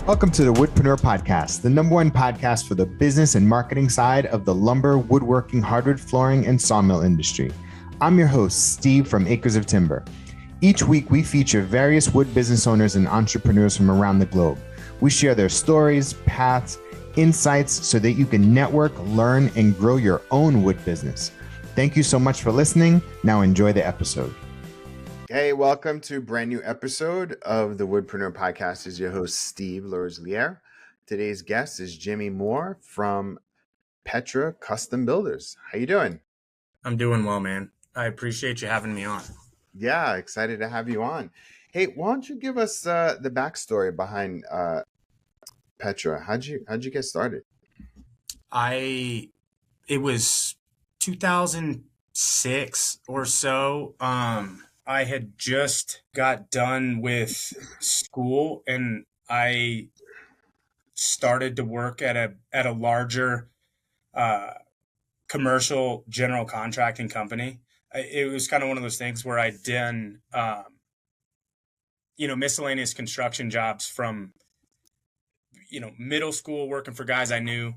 Welcome to the Woodpreneur podcast, the number one podcast for the business and marketing side of the lumber, woodworking, hardwood flooring, and sawmill industry. I'm your host, Steve from Acres of Timber. Each week, we feature various wood business owners and entrepreneurs from around the globe. We share their stories, paths, insights so that you can network, learn, and grow your own wood business. Thank you so much for listening. Now enjoy the episode. Hey, welcome to a brand new episode of the Woodpreneur podcast. Is your host, Steve Loreslier. Today's guest is Jimmy Moore from Petra Custom Builders. How you doing? I'm doing well, man. I appreciate you having me on. Yeah, excited to have you on. Hey, why don't you give us the backstory behind Petra? How'd you get started? It was 2006 or so. I had just got done with school and I started to work at a larger commercial general contracting company. It was kind of one of those things where I'd done miscellaneous construction jobs from middle school, working for guys I knew,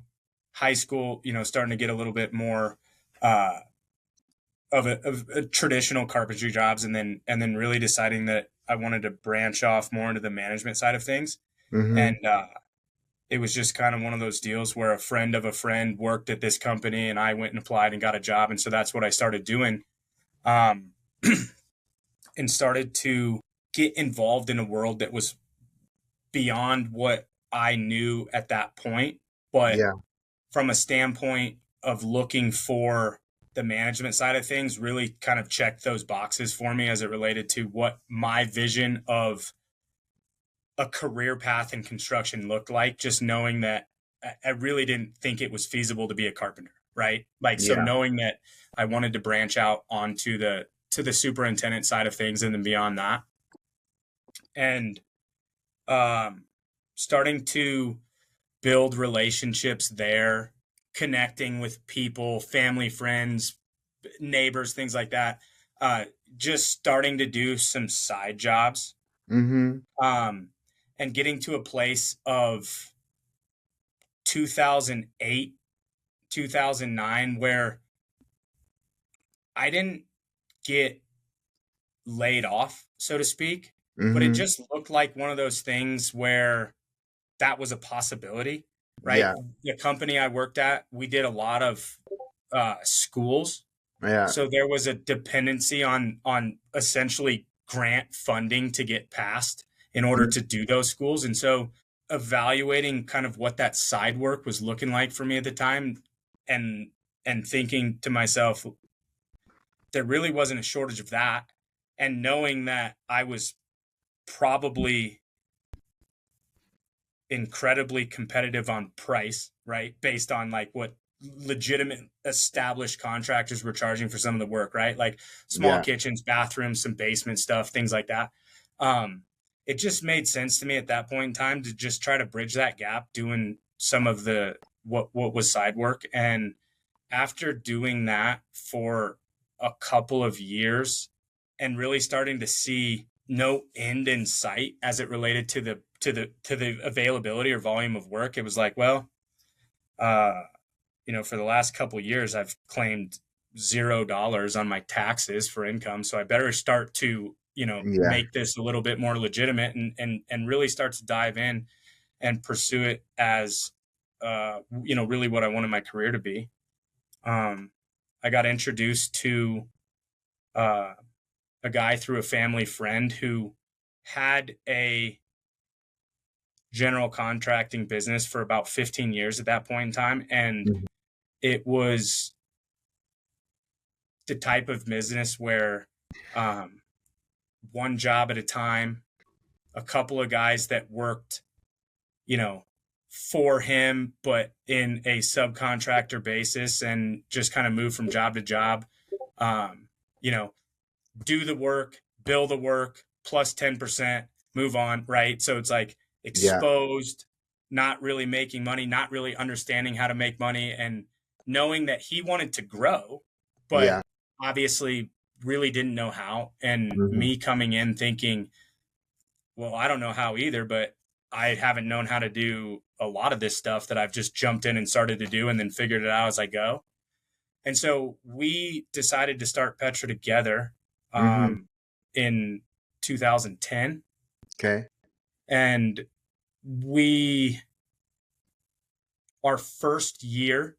high school, starting to get a little bit more of a traditional carpentry jobs, and then really deciding that I wanted to branch off more into the management side of things. Mm-hmm. And it was just kind of one of those deals where a friend of a friend worked at this company and I went and applied and got a job. And so that's what I started doing, and started to get involved in a world that was beyond what I knew at that point. But from a standpoint of looking for the management side of things, really kind of checked those boxes for me as it related to what my vision of a career path in construction looked like, just knowing that I really didn't think it was feasible to be a carpenter, right? So knowing that I wanted to branch out onto the superintendent side of things and then beyond that. And starting to build relationships there, connecting with people, family, friends, neighbors, things like that. Just starting to do some side jobs, and getting to a place of 2008, 2009, where I didn't get laid off, so to speak, but it just looked like one of those things where that was a possibility. Right. Yeah. The company I worked at, we did a lot of schools. Yeah. So there was a dependency on essentially grant funding to get passed in order to do those schools. And so evaluating kind of what that side work was looking like for me at the time, and thinking to myself, there really wasn't a shortage of that. And knowing that I was probably incredibly competitive on price, right? Based on like what legitimate established contractors were charging for some of the work, right? Like small kitchens, bathrooms, some basement stuff, things like that. It just made sense to me at that point in time to just try to bridge that gap doing some of the, what was side work. And after doing that for a couple of years and really starting to see no end in sight as it related to the availability or volume of work, it was like, well, for the last couple of years, I've claimed $0 on my taxes for income. So I better start to, make this a little bit more legitimate and really start to dive in and pursue it as, really what I wanted my career to be. I got introduced to a guy through a family friend who had a general contracting business for about 15 years at that point in time. And it was the type of business where one job at a time, a couple of guys that worked, for him, but in a subcontractor basis, and just kind of move from job to job, do the work, bill the work, plus 10%, move on, right? So it's like exposed, not really making money, not really understanding how to make money, and knowing that he wanted to grow, but obviously really didn't know how. And me coming in thinking, well, I don't know how either, but I haven't known how to do a lot of this stuff that I've just jumped in and started to do and then figured it out as I go. And so we decided to start Petra together Mm-hmm. in 2010. Okay. And our first year,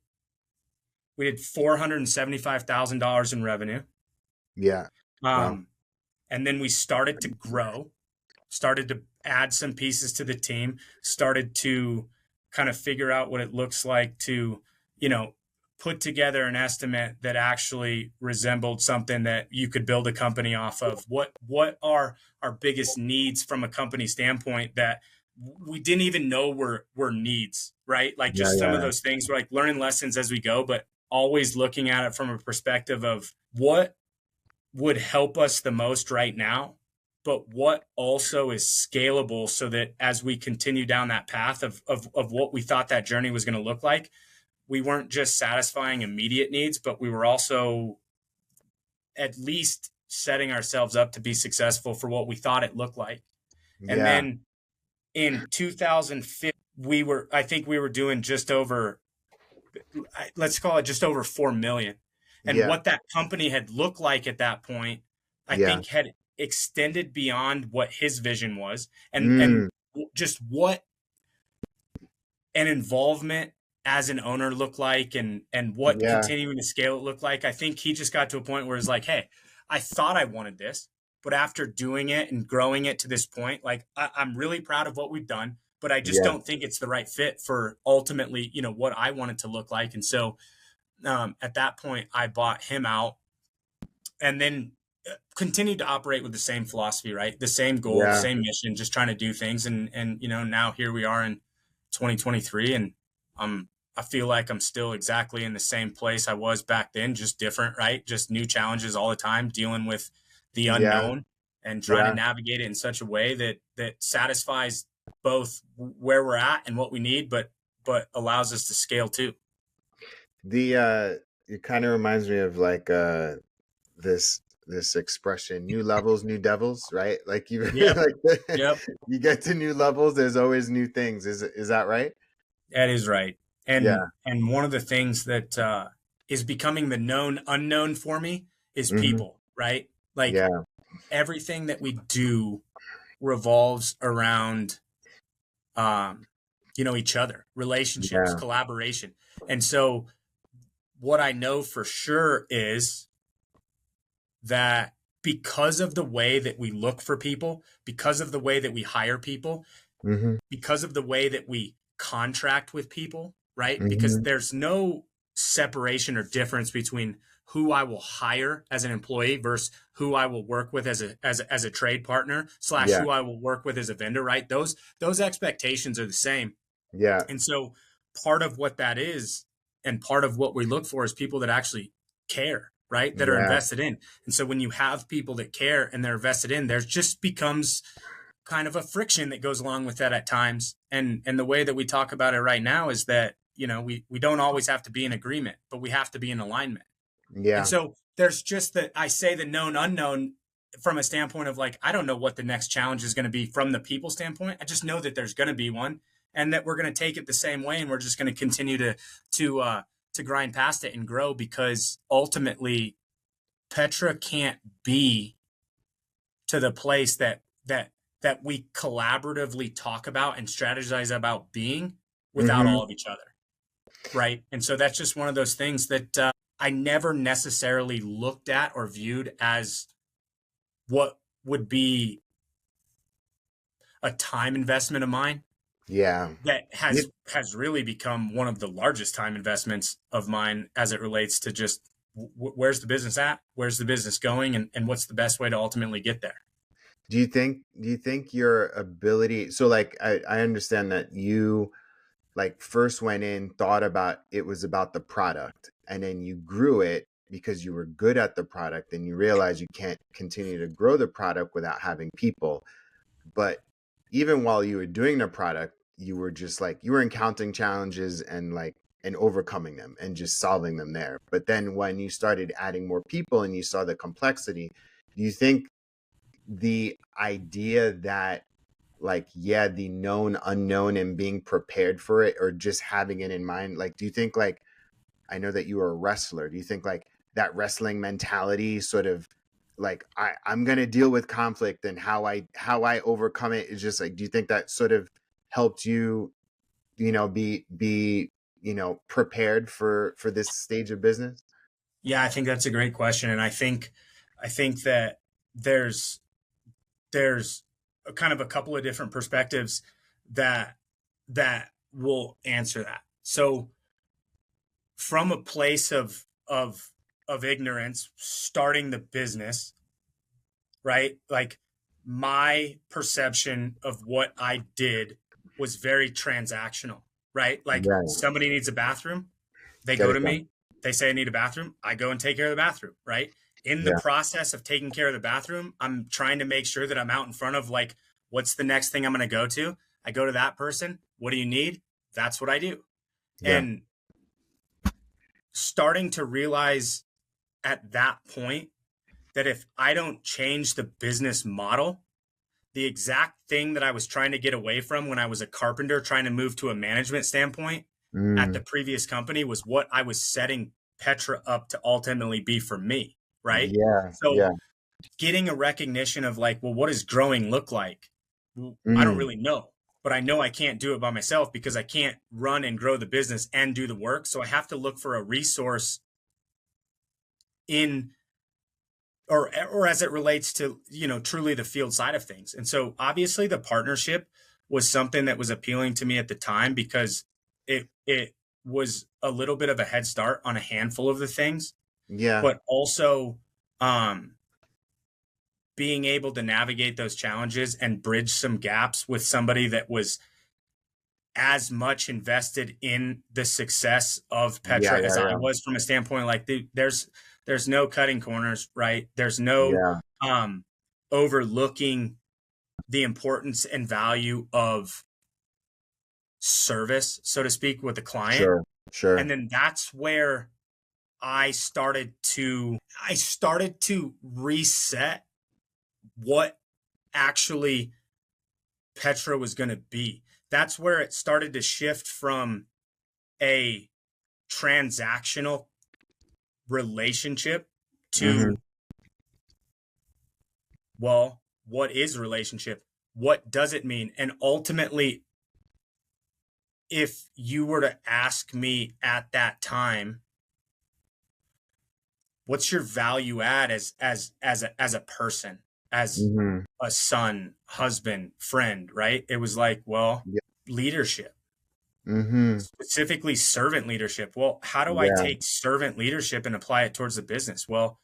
we did $475,000 in revenue. Yeah. Wow. And then we started to grow, started to add some pieces to the team, started to kind of figure out what it looks like to, put together an estimate that actually resembled something that you could build a company off of. What are our biggest needs from a company standpoint that we didn't even know were needs, right? Like just some of those things, we're like learning lessons as we go, but always looking at it from a perspective of what would help us the most right now, but what also is scalable so that as we continue down that path of what we thought that journey was going to look like, we weren't just satisfying immediate needs, but we were also at least setting ourselves up to be successful for what we thought it looked like. And then in 2015, I think we were doing just over, let's call it just over 4 million. And what that company had looked like at that point, I think had extended beyond what his vision was, and just what an involvement as an owner looked like, and what continuing to scale it looked like. I think he just got to a point where it's like, hey, I thought I wanted this, but after doing it and growing it to this point, like I'm really proud of what we've done, but I just don't think it's the right fit for ultimately, what I wanted to look like. And so at that point, I bought him out and then continued to operate with the same philosophy, right? The same goal, same mission, just trying to do things. And now here we are in 2023, and I feel like I'm still exactly in the same place I was back then, just different, right? Just new challenges all the time, dealing with the unknown and trying to navigate it in such a way that satisfies both where we're at and what we need, but allows us to scale too. It kind of reminds me of like this expression, new levels, new devils, right? Like you you get to new levels, there's always new things. Is that right? That is right. And one of the things that is becoming the known unknown for me is people, right? Like everything that we do revolves around each other, relationships, collaboration. And so what I know for sure is that because of the way that we look for people, because of the way that we hire people, because of the way that we contract with people, right? Because there's no separation or difference between who I will hire as an employee versus who I will work with as a trade partner / who I will work with as a vendor, right? Those expectations are the same. Yeah. And so part of what that is, and part of what we look for, is people that actually care, right? That are invested in. And so when you have people that care and they're invested in, there just becomes kind of a friction that goes along with that at times. And the way that we talk about it right now is that, we don't always have to be in agreement, but we have to be in alignment. Yeah. And so there's just I say the known unknown from a standpoint of like, I don't know what the next challenge is going to be from the people standpoint. I just know that there's going to be one, and that we're going to take it the same way. And we're just going to continue to grind past it and grow, because ultimately Petra can't be to the place that we collaboratively talk about and strategize about being without all of each other. Right. And so that's just one of those things that I never necessarily looked at or viewed as what would be a time investment of mine. Yeah. That has really become one of the largest time investments of mine as it relates to just where's the business at? Where's the business going? And what's the best way to ultimately get there? Do you think your ability, so like, I understand that you like first went in, thought about it was about the product, and then you grew it because you were good at the product, and you realize you can't continue to grow the product without having people. But even while you were doing the product, you were just like, you were encountering challenges and overcoming them and just solving them there. But then when you started adding more people and you saw the complexity, do you think the idea that like, yeah, the known unknown and being prepared for it, or just having it in mind? Like, do you think, like, I know that you are a wrestler. Do you think like that wrestling mentality sort of like, I'm gonna deal with conflict, and how I overcome it is just like, do you think that sort of helped you, be prepared for this stage of business? Yeah, I think that's a great question, and I think that there's there's a kind of a couple of different perspectives that that will answer that. So from a place of ignorance, starting the business, right? Like my perception of what I did was very transactional, right? Like Right. somebody needs a bathroom, they Get go it to done. me, they say I need a bathroom, I go and take care of the bathroom, right? In the Yeah. process of taking care of the bathroom, I'm trying to make sure that I'm out in front of like, what's the next thing I'm going to go to? I go to that person. What do you need? That's what I do. Yeah. And starting to realize at that point that if I don't change the business model, the exact thing that I was trying to get away from when I was a carpenter trying to move to a management standpoint at the Mm. previous company was what I was setting Petra up to ultimately be for me, right? Yeah. So Yeah. getting a recognition of like, well, what does growing look like? Well, I don't Mm. really know, but I know I can't do it by myself because I can't run and grow the business and do the work. So I have to look for a resource in or as it relates to, truly the field side of things. And so obviously the partnership was something that was appealing to me at the time because it was a little bit of a head start on a handful of the things, Yeah. but also um being able to navigate those challenges and bridge some gaps with somebody that was as much invested in the success of Yeah. Petra as I Yeah. was from a standpoint like there's no cutting corners, right? There's no Yeah. um overlooking the importance and value of service, so to speak, with the client. Sure. And Sure. then that's where I started to reset what actually Petra was going to be. That's where it started to shift from a transactional relationship Hmm. to, well, what is relationship? What does it mean? And ultimately, if you were to ask me at that time, what's your value add as a person, as Hmm. a son, husband, friend, right? It was like, well, Yeah. leadership, Hmm. specifically servant leadership. Well, how do I Yeah. take servant leadership and apply it towards the business? Well,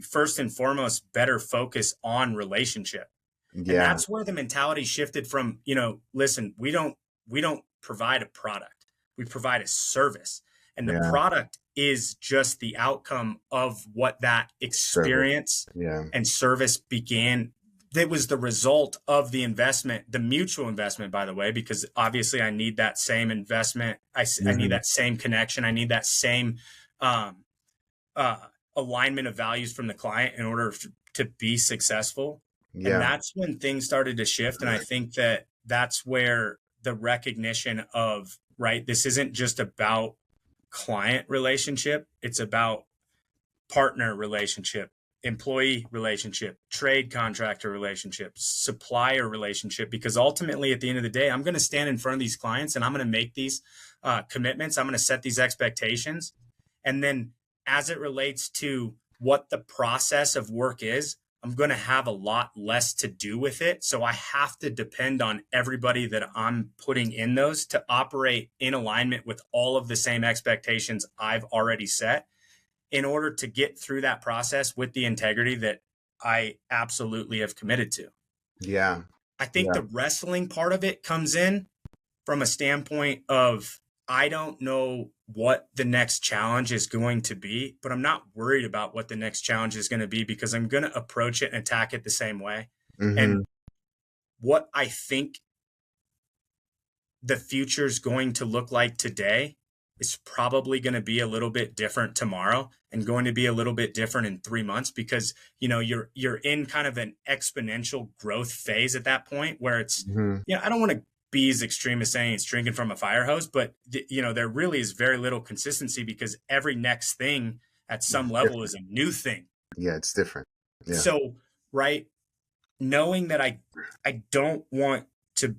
first and foremost, better focus on relationship. And Yeah. that's where the mentality shifted from, listen, we don't provide a product. We provide a service. And the Yeah. product is just the outcome of what that Service. experience Yeah. and service began. That was the result of the investment, the mutual investment, by the way, because obviously I need that same investment. I need Hmm. that same connection. I need that same um, uh, alignment of values from the client in order to be successful. And Yeah. that's when things started to shift. And I think that that's where the recognition of, right, this isn't just about client relationship, it's about partner relationship, employee relationship, trade contractor relationship, supplier relationship. Because ultimately, at the end of the day, I'm going to stand in front of these clients and I'm going to make these commitments. I'm going to set these expectations. And then, as it relates to what the process of work is, I'm going to have a lot less to do with it. So I have to depend on everybody that I'm putting in those to operate in alignment with all of the same expectations I've already set in order to get through that process with the integrity that I absolutely have committed to. Yeah. I think Yeah. the wrestling part of it comes in from a standpoint of I don't know what the next challenge is going to be, but I'm not worried about what the next challenge is going to be because I'm going to approach it and attack it the same way. Hmm. And what I think the future is going to look like today is probably going to be a little bit different tomorrow and going to be a little bit different in 3 months, because, you're in kind of an exponential growth phase at that point where it's, I don't want to be as extreme as saying it's drinking from a fire hose, but there really is very little consistency, because every next thing at some level is a new thing. Yeah, it's different. Yeah. So, right, knowing that I don't want to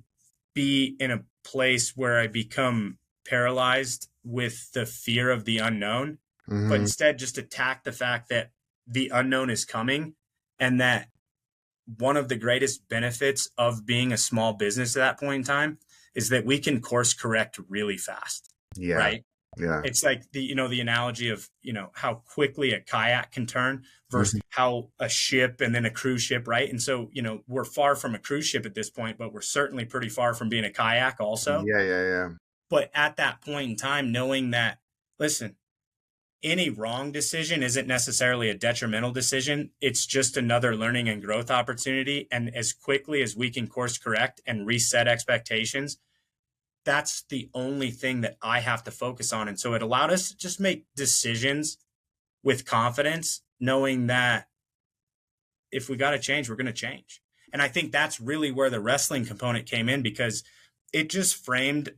be in a place where I become paralyzed with the fear of the unknown, but instead just attack the fact that the unknown is coming, and that one of the greatest benefits of being a small business at that point in time is that we can course correct really fast. Yeah. Right. Yeah. It's like the analogy of, how quickly a kayak can turn versus how a ship and then a cruise ship. Right. And so, we're far from a cruise ship at this point, but we're certainly pretty far from being a kayak also. Yeah. But at that point in time, knowing that, listen, any wrong decision isn't necessarily a detrimental decision. It's just another learning and growth opportunity. And as quickly as we can course correct and reset expectations, that's the only thing that I have to focus on. And so it allowed us to just make decisions with confidence, knowing that if we got to change, we're going to change. And I think that's really where the wrestling component came in, because it just framed,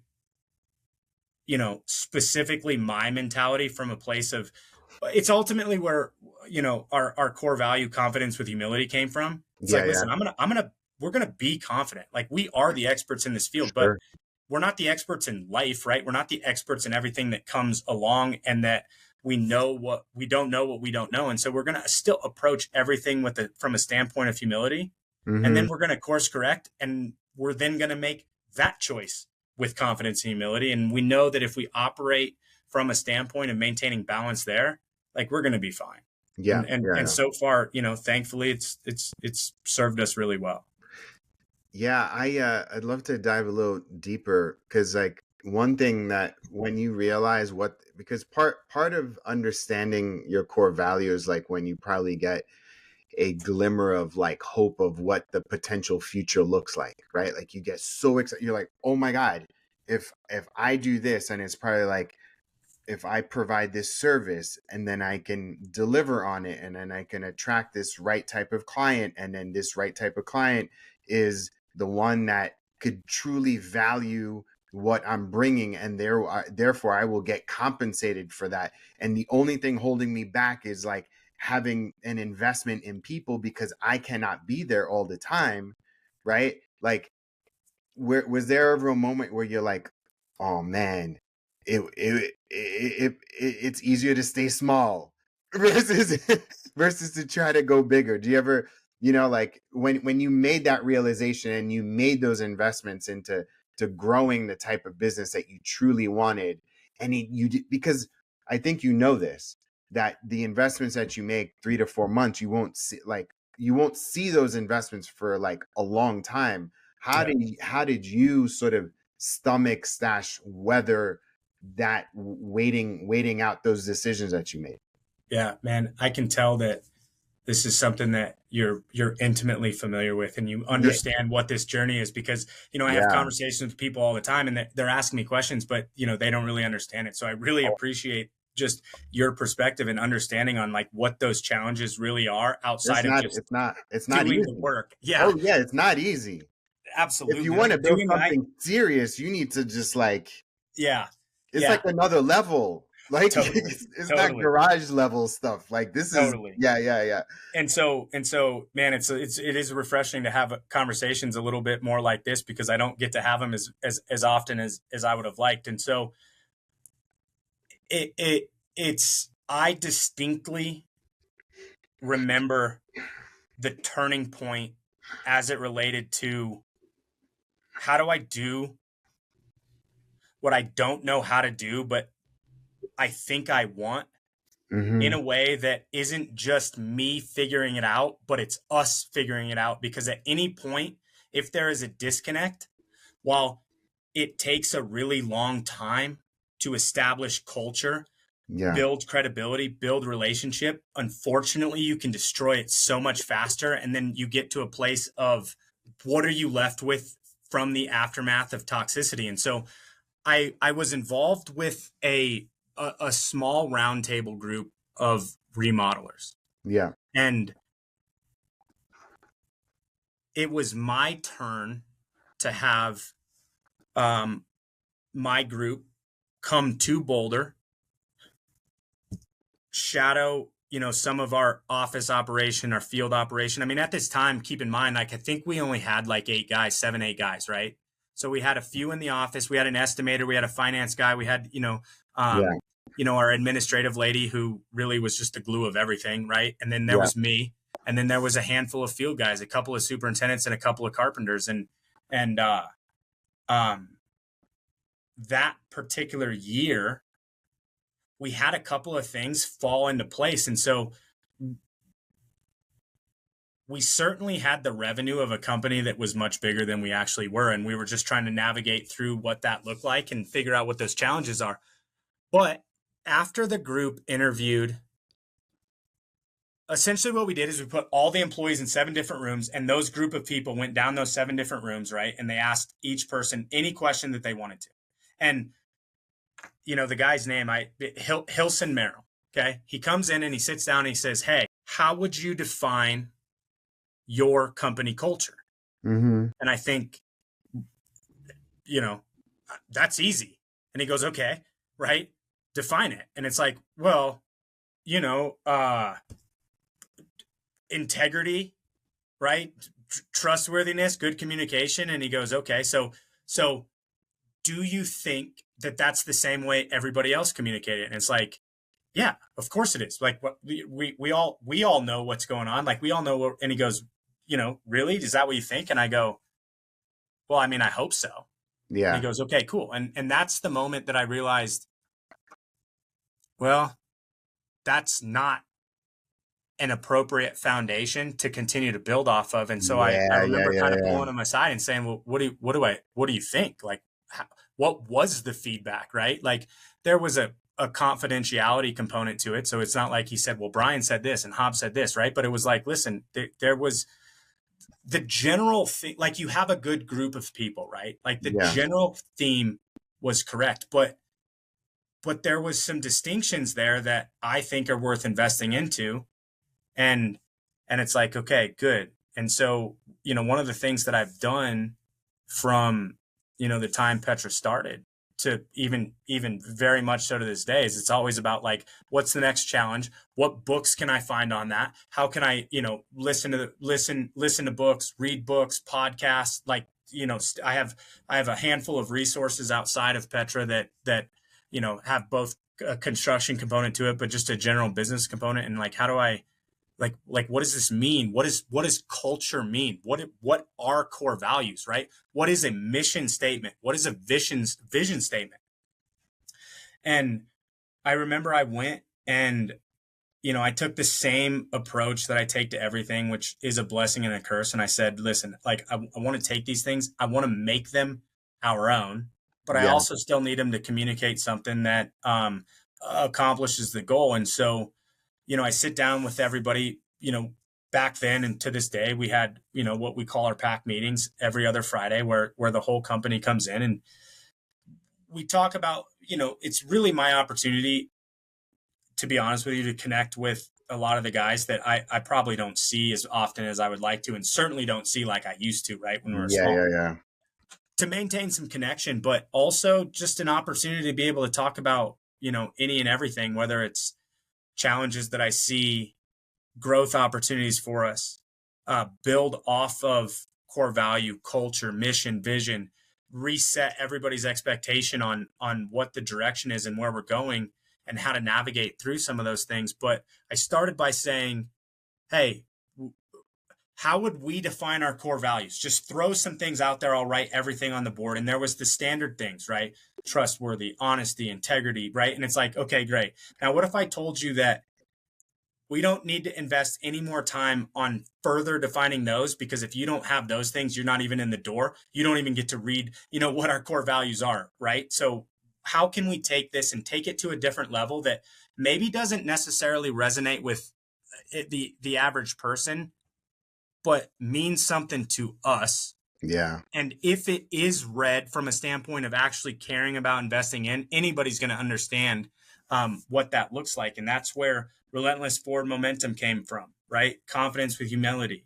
specifically my mentality from a place of, it's ultimately where, our core value, confidence with humility, came from. It's listen, we're going to be confident. Like, we are the experts in this field, but we're not the experts in life, right? We're not the experts in everything that comes along, and that we know what we don't know, what we don't know. And so we're going to still approach everything from a standpoint of humility. And then we're going to course correct, and we're then going to make that choice with confidence and humility. And we know that if we operate from a standpoint of maintaining balance there, like, we're going to be fine. Yeah. And so far, thankfully it's served us really well. Yeah. I'd love to dive a little deeper, because like one thing that when you realize because part of understanding your core values, like when you probably get a glimmer of like hope of what the potential future looks like, right? Like, you get so excited. You're like, oh my God, if I do this, and it's probably like, if I provide this service and then I can deliver on it, and then I can attract this right type of client, and then this right type of client is the one that could truly value what I'm bringing, and therefore I will get compensated for that. And the only thing holding me back is like having an investment in people, because I cannot be there all the time, right? Like, was there ever a moment where you're like, oh man, it's easier to stay small versus to try to go bigger? Do you ever, like when you made that realization and you made those investments into growing the type of business that you truly wanted, and because I think this, that the investments that you make 3 to 4 months, you won't see those investments for like a long time. How did you sort of stomach / weather that waiting out those decisions that you made? Yeah, man, I can tell that this is something that you're intimately familiar with, and you understand what this journey is, because, I have conversations with people all the time, and they're asking me questions, but, they don't really understand it. So I really appreciate just your perspective and understanding on like what those challenges really are outside of just it's not doing easy. the work. Yeah. Oh yeah, it's not easy. Absolutely. If you want to build something serious, you need to just like, it's like another level. Like, totally. it's not garage level stuff. Like, this is yeah. And so, man, it is refreshing to have conversations a little bit more like this, because I don't get to have them as often as I would have liked. And so I distinctly remember the turning point as it related to, how do I do what I don't know how to do, but I think I want, in a way that isn't just me figuring it out, but it's us figuring it out. Because at any point, if there is a disconnect, while it takes a really long time to establish culture, build credibility, build relationship, unfortunately, you can destroy it so much faster. And then you get to a place of, what are you left with from the aftermath of toxicity? And so I was involved with a small roundtable group of remodelers. Yeah. And it was my turn to have my group come to Boulder, shadow, some of our office operation, our field operation. I mean, at this time, keep in mind, like, I think we only had like 7, 8 guys, right? So we had a few in the office. We had an estimator. We had a finance guy. We had, our administrative lady who really was just the glue of everything, right? And then there was me. And then there was a handful of field guys, a couple of superintendents and a couple of carpenters. And that particular year, we had a couple of things fall into place. And so we certainly had the revenue of a company that was much bigger than we actually were. And we were just trying to navigate through what that looked like and figure out what those challenges are. But after the group interviewed, essentially what we did is we put all the employees in 7 different rooms, and those group of people went down those 7 different rooms, right? And they asked each person any question that they wanted to. And, the guy's name, Hilson Merrill, okay? He comes in and he sits down and he says, hey, how would you define your company culture? Mm-hmm. And I think, that's easy. And he goes, okay, right? Define it. And it's like, well, integrity, right? Trustworthiness, good communication. And he goes, okay, so do you think that that's the same way everybody else communicated? And it's like, yeah, of course it is. Like, what we all know what's going on. Like, we all know what, and he goes, really? Is that what you think? And I go, well, I mean, I hope so. Yeah. And he goes, okay, cool. And that's the moment that I realized, well, that's not an appropriate foundation to continue to build off of. And so I remember kind of pulling him aside and saying, well, what do you think? Like, what was the feedback, right? Like, there was a confidentiality component to it. So it's not like he said, well, Brian said this and Hob said this, right? But it was like, listen, there was the general thing, like, you have a good group of people, right? Like, the general theme was correct, but there was some distinctions there that I think are worth investing into. And it's like, okay, good. And so, one of the things that I've done from, the time Petra started to even very much so to this day is it's always about, like, what's the next challenge? What books can I find on that? How can I, listen to books, read books, podcasts? Like, I have a handful of resources outside of Petra that have both a construction component to it, but just a general business component. And, like, how do I, like, what does this mean? What does culture mean? What are core values, right? What is a mission statement? What is a vision statement? And I remember I went and, I took the same approach that I take to everything, which is a blessing and a curse. And I said, listen, like, I want to take these things. I want to make them our own, but I also still need them to communicate something that accomplishes the goal. And so, I sit down with everybody, back then and to this day, we had, what we call our pack meetings every other Friday where the whole company comes in and we talk about, it's really my opportunity, to be honest with you, to connect with a lot of the guys that I probably don't see as often as I would like to, and certainly don't see like I used to, right? When we were small. To maintain some connection, but also just an opportunity to be able to talk about, any and everything, whether it's challenges that I see, growth opportunities for us, build off of core value, culture, mission, vision, reset everybody's expectation on what the direction is and where we're going and how to navigate through some of those things. But I started by saying, hey, how would we define our core values? Just throw some things out there. I'll write everything on the board. And there was the standard things, right? Trustworthy, honesty, integrity, right? And it's like, okay, great. Now, what if I told you that we don't need to invest any more time on further defining those? Because if you don't have those things, you're not even in the door. You don't even get to read, what our core values are, right? So how can we take this and take it to a different level that maybe doesn't necessarily resonate with the average person, but means something to us Yeah. And if it is read from a standpoint of actually caring about investing in, anybody's going to understand what that looks like. And that's where relentless forward momentum came from, right? Confidence with humility,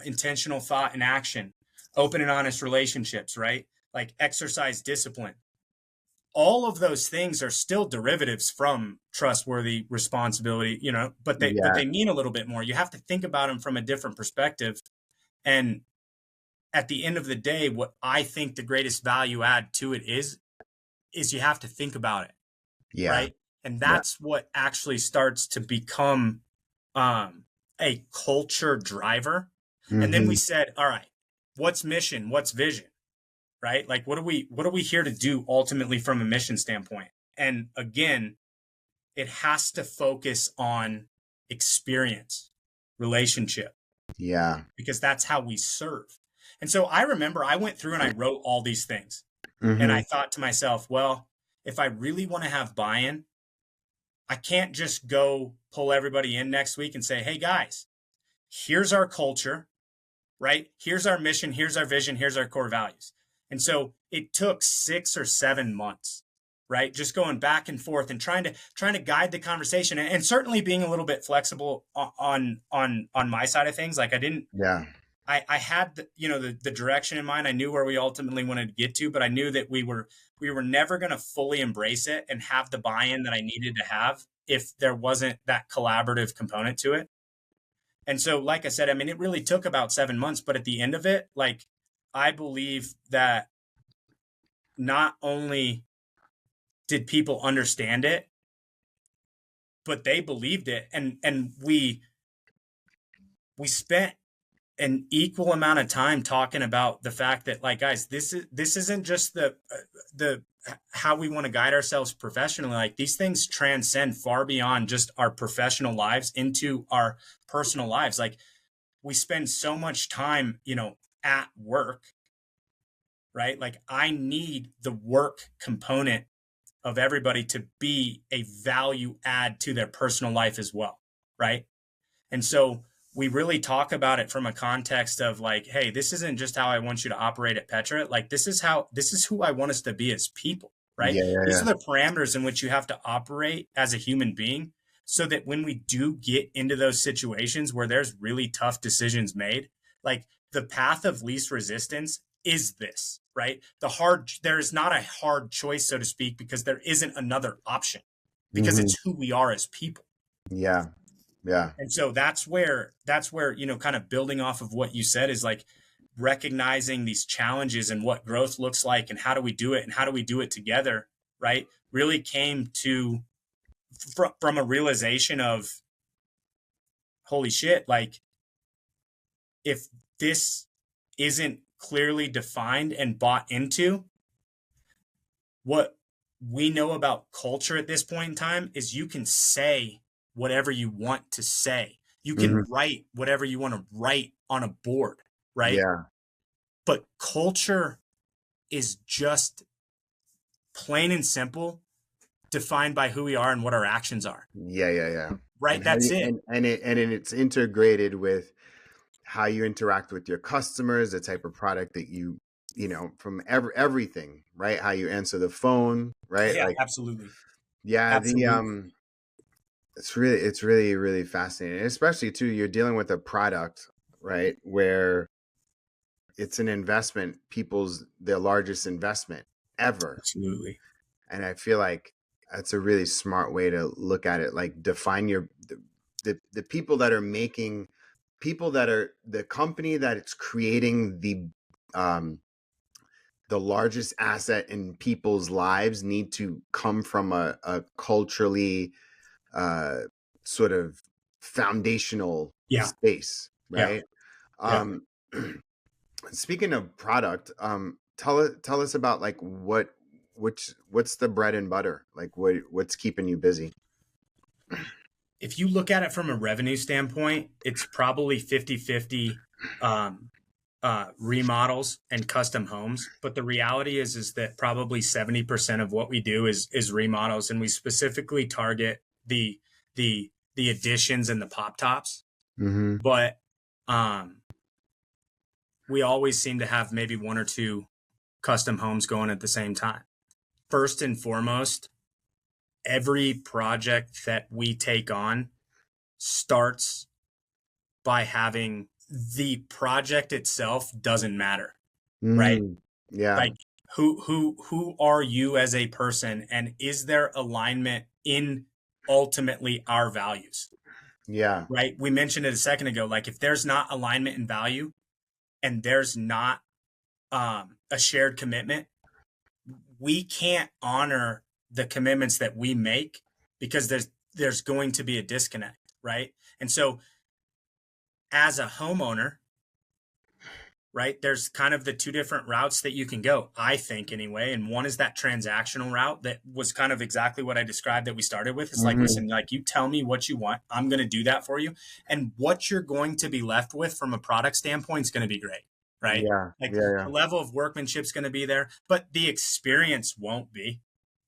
intentional thought and action, open and honest relationships, right? Like exercise discipline. All of those things are still derivatives from trustworthy, responsibility, you know, but they mean a little bit more. You have to think about them from a different perspective. And at the end of the day, what I think the greatest value add to it is you have to think about it. Yeah. Right. And that's what actually starts to become a culture driver. Mm-hmm. And then we said, all right, what's mission? What's vision? Right? Like, what are we here to do ultimately from a mission standpoint? And again, it has to focus on experience, relationship. Yeah. Because that's how we serve. And so I remember I went through and I wrote all these things. Mm-hmm. And I thought to myself, well, if I really want to have buy-in, I can't just go pull everybody in next week and say, hey guys, here's our culture, right? Here's our mission, here's our vision, here's our core values. And so it took 6 or 7 months, right? Just going back and forth and trying to guide the conversation, and certainly being a little bit flexible on my side of things. Like I had the direction in mind. I knew where we ultimately wanted to get to, but I knew that we were never going to fully embrace it and have the buy-in that I needed to have if there wasn't that collaborative component to it. And so, like I said, I mean, it really took about 7 months, but at the end of it, like, I believe that not only did people understand it, but they believed it. And we spent an equal amount of time talking about the fact that, like, guys, this isn't just the how we want to guide ourselves professionally. Like, these things transcend far beyond just our professional lives into our personal lives. Like, we spend so much time, at work, right? Like, I need the work component of everybody to be a value add to their personal life as well, right? And so we really talk about it from a context of like, hey, this isn't just how I want you to operate at Petra. Like, this is who I want us to be as people, right? These are the parameters in which you have to operate as a human being, so that when we do get into those situations where there's really tough decisions made, like, the path of least resistance is this, right? There is not a hard choice, so to speak, because there isn't another option, because it's who we are as people. Yeah. Yeah. And so that's where, kind of building off of what you said, is like recognizing these challenges and what growth looks like and how do we do it and how do we do it together, right? Really came from a realization of, holy shit, like, if this isn't clearly defined and bought into, what we know about culture at this point in time is you can say whatever you want to say. You can write whatever you want to write on a board, right? Yeah. But culture is just plain and simple defined by who we are and what our actions are. Yeah. Right. And that's it. And it's integrated with how you interact with your customers, the type of product that from everything, right? How you answer the phone, right? Yeah, like, absolutely. yeah, Absolutely. it's really, really fascinating. Especially too, you're dealing with a product, right, where it's an investment, their largest investment ever. Absolutely. And I feel like that's a really smart way to look at it. Like, define the people that are making, people that are the company that it's creating the largest asset in people's lives need to come from a culturally sort of foundational space, right? Yeah. Speaking of product, tell us about, like, what's the bread and butter, like, what's keeping you busy? If you look at it from a revenue standpoint, it's probably 50-50 remodels and custom homes. But the reality is that probably 70% of what we do is remodels, and we specifically target the additions and the pop tops. But we always seem to have maybe one or two custom homes going at the same time. First and foremost, every project that we take on starts by having the project itself doesn't matter, right? Yeah. Like who are you as a person, and is there alignment in ultimately our values? Yeah. Right. We mentioned it a second ago. Like if there's not alignment in value and there's not a shared commitment, we can't honor the commitments that we make because there's going to be a disconnect, right? And so as a homeowner, right, there's kind of the two different routes that you can go, I think anyway. And one is that transactional route that was kind of exactly what I described that we started with. It's like, listen, like you tell me what you want, I'm going to do that for you. And what you're going to be left with from a product standpoint is going to be great, right? Yeah. The level of workmanship is going to be there, but the experience won't be,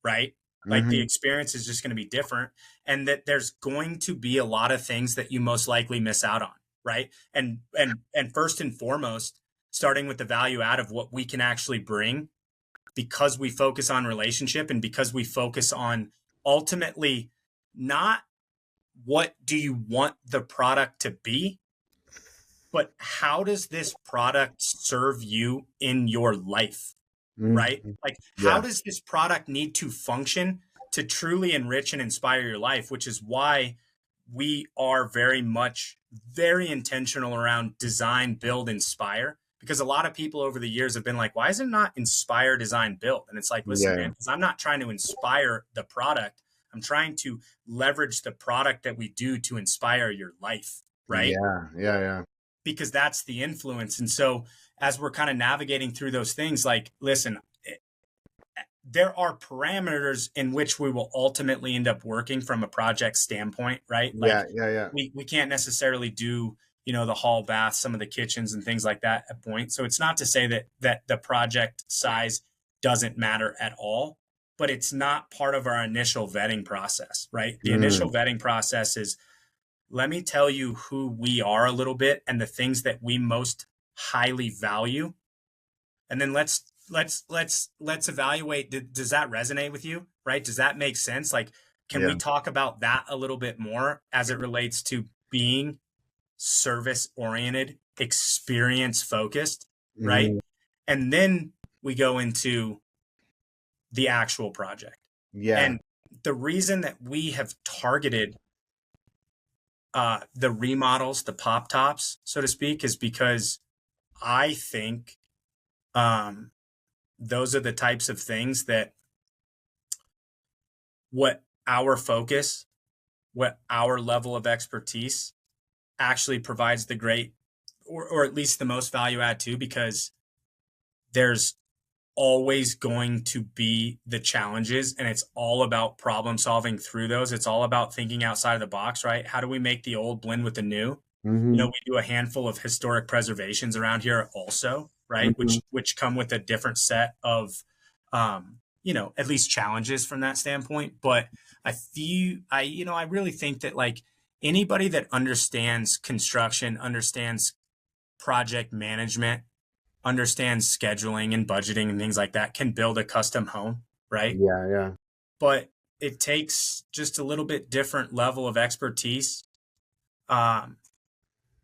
right? Like the experience is just going to be different, and that there's going to be a lot of things that you most likely miss out on, right? And first and foremost, starting with the value add of what we can actually bring, because we focus on relationship and because we focus on ultimately not what do you want the product to be, but how does this product serve you in your life, right? Like how does this product need to function to truly enrich and inspire your life, which is why we are very intentional around design, build, inspire. Because a lot of people over the years have been like, why is it not inspire, design, build? And it's like, listen, man, because I'm not trying to inspire the product. I'm trying to leverage the product that we do to inspire your life, right? Yeah. Because that's the influence. And so as we're kind of navigating through those things, like, listen, there are parameters in which we will ultimately end up working from a project standpoint, right? Like, we can't necessarily do, the hall bath, some of the kitchens and things like that at point. So it's not to say that the project size doesn't matter at all, but it's not part of our initial vetting process, right? The initial vetting process is, let me tell you who we are a little bit and the things that we most highly value. And then let's evaluate. Does that resonate with you? Right? Does that make sense? Like, can we talk about that a little bit more as it relates to being service oriented, experience focused, right? And then we go into the actual project. And the reason that we have targeted the remodels, the pop tops, so to speak, is because I think those are the types of things that what our focus, what our level of expertise actually provides the great, or at least the most value add to, because there's always going to be the challenges, and it's all about problem solving through those. It's all about thinking outside of the box, right? How do we make the old blend with the new? We do a handful of historic preservations around here also, right? Which come with a different set of, at least challenges from that standpoint. But I really think that like anybody that understands construction, understands project management, understands scheduling and budgeting and things like that can build a custom home, right? Yeah. But it takes just a little bit different level of expertise,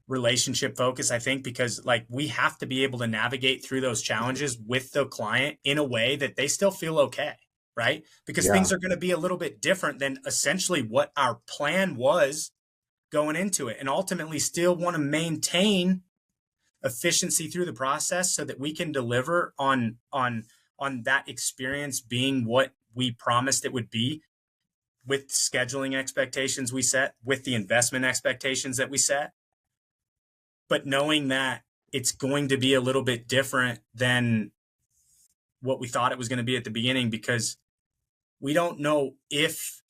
relationship focus, I think, because like we have to be able to navigate through those challenges with the client in a way that they still feel okay, right? Because things are going to be a little bit different than essentially what our plan was going into it, and ultimately still want to maintain efficiency through the process so that we can deliver on that experience being what we promised it would be, with scheduling expectations we set, with the investment expectations that we set, but knowing that it's going to be a little bit different than what we thought it was going to be at the beginning, because we don't know if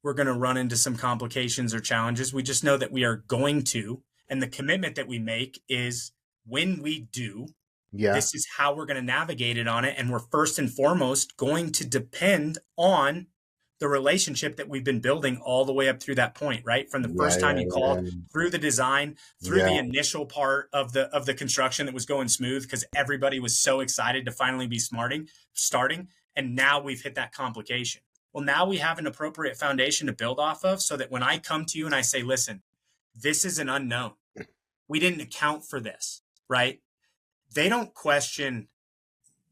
we're going to run into some complications or challenges. We just know that we are going to, and the commitment that we make is when we do, this is how we're going to navigate it on it. And we're first and foremost going to depend on the relationship that we've been building all the way up through that point, right? From the first time you called, through the design, through the initial part of the construction that was going smooth because everybody was so excited to finally be starting. And now we've hit that complication. Well, now we have an appropriate foundation to build off of so that when I come to you and I say, listen, this is an unknown. We didn't account for this, right? They don't question,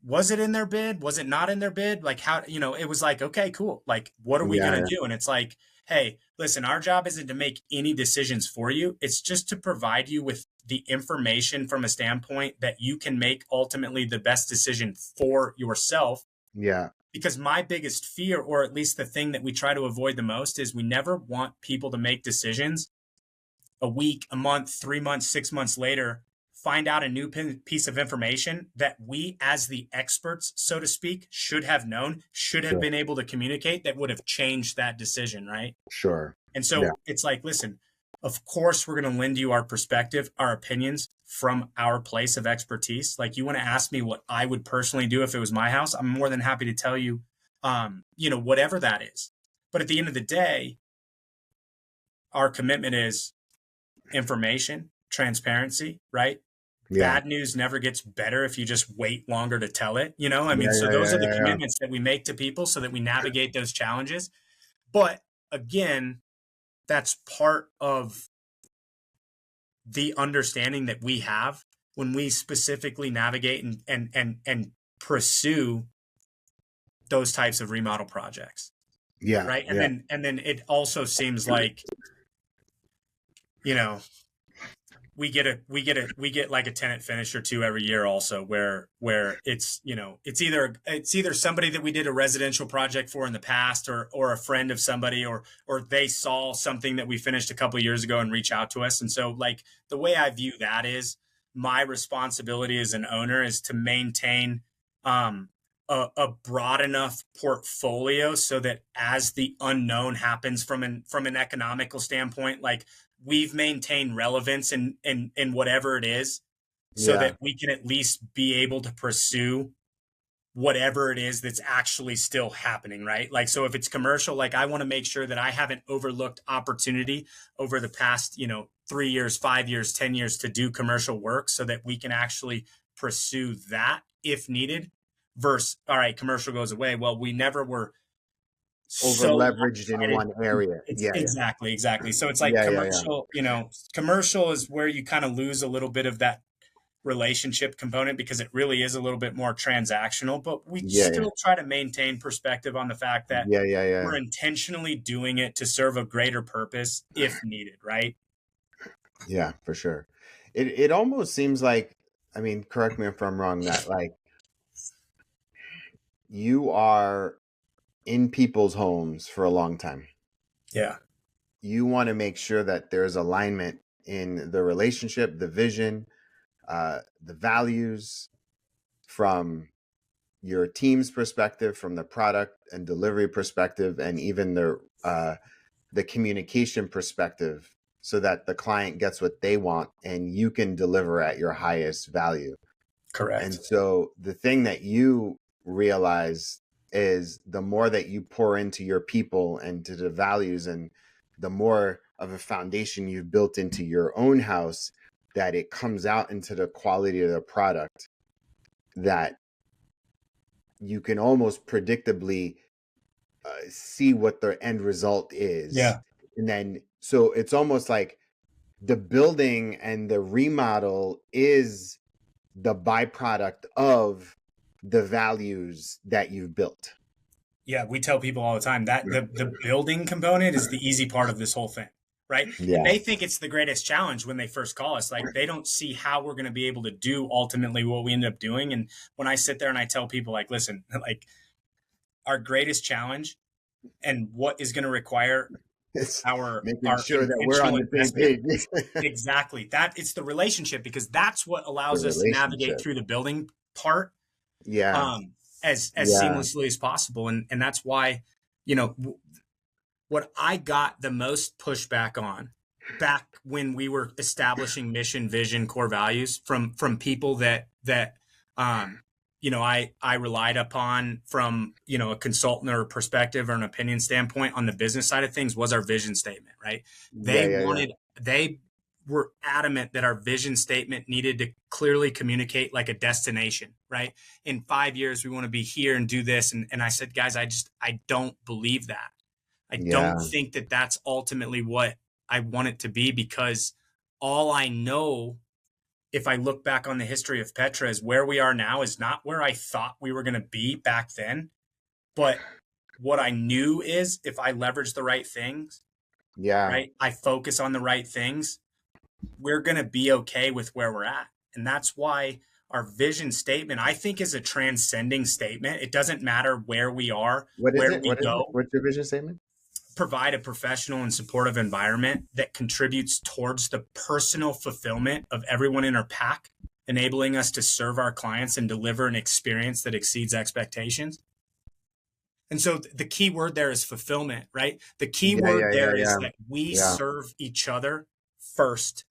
was it in their bid? Was it not in their bid? Like how, it was like, okay, cool. Like, what are we going to do? And it's like, hey, listen, our job isn't to make any decisions for you. It's just to provide you with the information from a standpoint that you can make ultimately the best decision for yourself. Yeah. Because my biggest fear, or at least the thing that we try to avoid the most, is we never want people to make decisions a week, a month, 3 months, 6 months later, find out a new piece of information that we as the experts, so to speak, should have known, should have been able to communicate that would have changed that decision, right? Sure. And so it's like, listen, of course, we're going to lend you our perspective, our opinions from our place of expertise. Like you want to ask me what I would personally do if it was my house, I'm more than happy to tell you, whatever that is. But at the end of the day, our commitment is information, transparency, right? Yeah. Bad news never gets better if you just wait longer to tell it, those are the commitments that we make to people so that we navigate those challenges. But again, that's part of the understanding that we have when we specifically navigate and pursue those types of remodel projects. Yeah. Right. And then it also seems like, we get like a tenant finish or two every year also where it's, it's either somebody that we did a residential project for in the past or a friend of somebody or they saw something that we finished a couple of years ago and reach out to us. And so like the way I view that is my responsibility as an owner is to maintain a broad enough portfolio so that as the unknown happens from an economical standpoint, like we've maintained relevance in whatever it is so that we can at least be able to pursue whatever it is that's actually still happening, right? Like, so if it's commercial, like I want to make sure that I haven't overlooked opportunity over the past, 3 years, 5 years, 10 years to do commercial work so that we can actually pursue that if needed versus, all right, commercial goes away. Well, we never were over leveraged in one area. Exactly. So it's like commercial, commercial is where you kind of lose a little bit of that relationship component because it really is a little bit more transactional, but we still try to maintain perspective on the fact that we're intentionally doing it to serve a greater purpose if needed. Right. Yeah, for sure. It almost seems like, I mean, correct me if I'm wrong, that like you are in people's homes for a long time. Yeah. You want to make sure that there's alignment in the relationship, the vision, the values from your team's perspective, from the product and delivery perspective, and even the communication perspective so that the client gets what they want and you can deliver at your highest value. Correct. And so the thing that you realize is the more that you pour into your people and to the values and the more of a foundation you've built into your own house, that it comes out into the quality of the product that you can almost predictably see what the end result is. Yeah. And then, so it's almost like the building and the remodel is the byproduct of the values that you've built. Yeah, we tell people all the time that the building component is the easy part of this whole thing, right? Yeah. And they think it's the greatest challenge when they first call us. Like they don't see how we're going to be able to do ultimately what we end up doing. And when I sit there and I tell people like, listen, like our greatest challenge and what is going to require our sure that we're on the same page. Exactly. That it's the relationship because that's what allows us to navigate through the building part. Yeah. As seamlessly as possible. And that's why, what I got the most pushback on back when we were establishing mission, vision, core values from people that I relied upon from, a consultant or a perspective or an opinion standpoint on the business side of things was our vision statement, right? They were adamant that our vision statement needed to clearly communicate like a destination, right? In 5 years, we want to be here and do this. And I said, guys, I don't believe that. I don't think that that's ultimately what I want it to be, because all I know, if I look back on the history of Petra, is where we are now is not where I thought we were going to be back then. But what I knew is if I leverage the right things, right, I focus on the right things, we're going to be okay with where we're at. And that's why our vision statement, I think, is a transcending statement. It doesn't matter where we are, What's your vision statement? Provide a professional and supportive environment that contributes towards the personal fulfillment of everyone in our pack, enabling us to serve our clients and deliver an experience that exceeds expectations. And so the key word there is fulfillment, right? The key word there is that we serve each other first,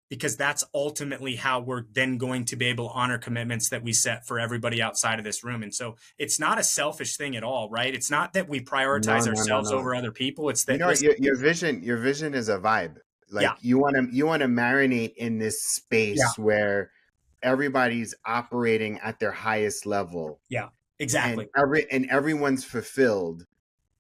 because that's ultimately how we're then going to be able to honor commitments that we set for everybody outside of this room. And so it's not a selfish thing at all, right? It's not that we prioritize ourselves over other people. It's that your vision is a vibe. Like you want to marinate in this space where everybody's operating at their highest level. Yeah, exactly. And everyone's fulfilled.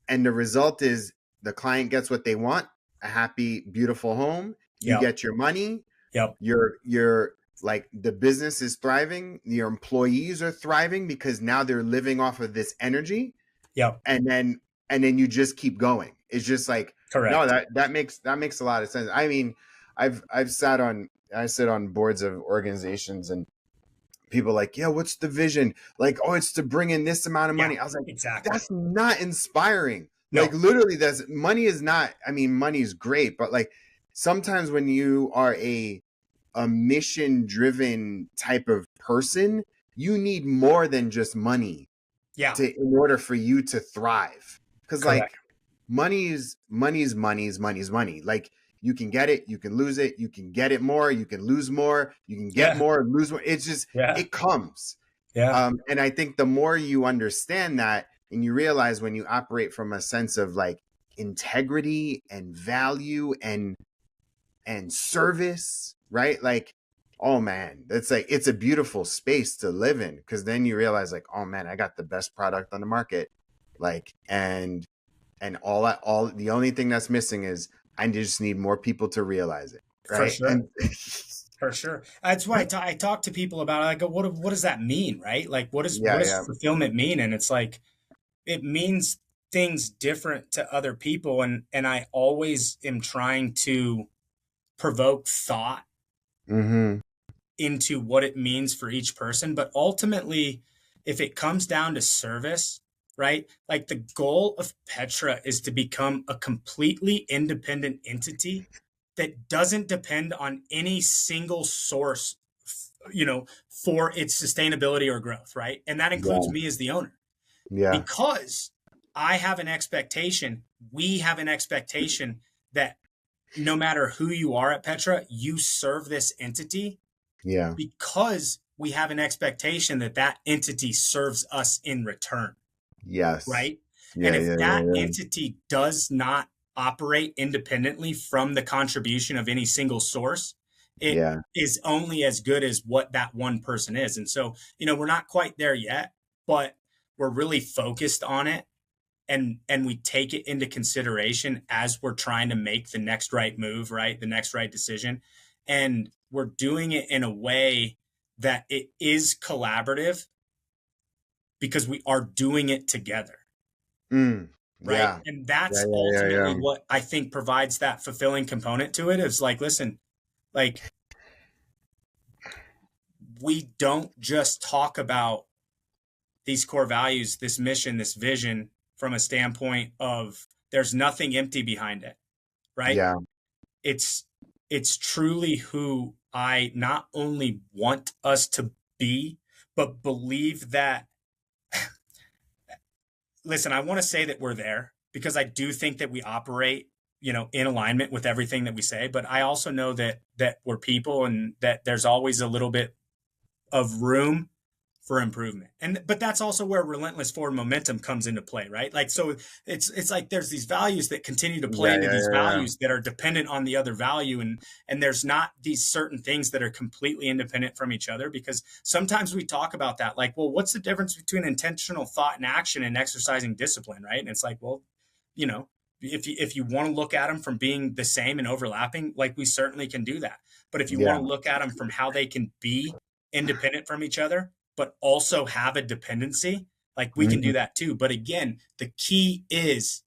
And the result is the client gets what they want, a happy, beautiful home. You get your money. Yep. You're like, the business is thriving. Your employees are thriving because now they're living off of this energy. Yep. And then you just keep going. It's just like, correct. No, that makes a lot of sense. I mean, I sit on boards of organizations, and people are like, yeah, what's the vision? Like, oh, it's to bring in this amount of money. I was like, exactly. That's not inspiring. No. Like, literally, money is not, I mean, money is great, but like, sometimes when you are a mission-driven type of person, you need more than just money in order for you to thrive. Because like, money's money. Like, you can get it, you can lose it, you can get it more, you can lose more, you can get more, lose more. It's just, it comes. And I think the more you understand that, and you realize when you operate from a sense of like integrity and value and service, right? Like, oh man, it's like, it's a beautiful space to live in, because then you realize like, oh man, I got the best product on the market. Like, and all the only thing that's missing is I just need more people to realize it. Right. For sure. For sure. That's why I talk to people about it. I go, what does that mean? Right? Like, what does fulfillment mean? And it's like, it means things different to other people. And I always am trying to provoke thought into what it means for each person. But ultimately, if it comes down to service, right? Like, the goal of Petra is to become a completely independent entity that doesn't depend on any single source, for its sustainability or growth, right? And that includes me as the owner. Yeah. Because I have an expectation, we have an expectation that no matter who you are at Petra, you serve this entity. Yeah. Because we have an expectation that entity serves us in return. Yes. Right. Yeah, and if that entity does not operate independently from the contribution of any single source, it is only as good as what that one person is. And so, we're not quite there yet, but we're really focused on it. And we take it into consideration as we're trying to make the next right move, right? The next right decision. And we're doing it in a way that it is collaborative, because we are doing it together. Right. Yeah. And that's ultimately what I think provides that fulfilling component to it. Is like, listen, like, we don't just talk about these core values, this mission, this vision, from a standpoint of there's nothing empty behind it. Right. Yeah. It's truly who I not only want us to be, but believe that. Listen, I want to say that we're there, because I do think that we operate, in alignment with everything that we say. But I also know that we're people, and that there's always a little bit of room for improvement. But that's also where relentless forward momentum comes into play, right? Like, so it's like there's these values that continue to play into these values that are dependent on the other value. And there's not these certain things that are completely independent from each other, because sometimes we talk about that, like, well, what's the difference between intentional thought and action and exercising discipline, right? And it's like, well, you know, if you want to look at them from being the same and overlapping, like, we certainly can do that. But if you want to look at them from how they can be independent from each other, but also have a dependency, like, we can do that too. But again, the key is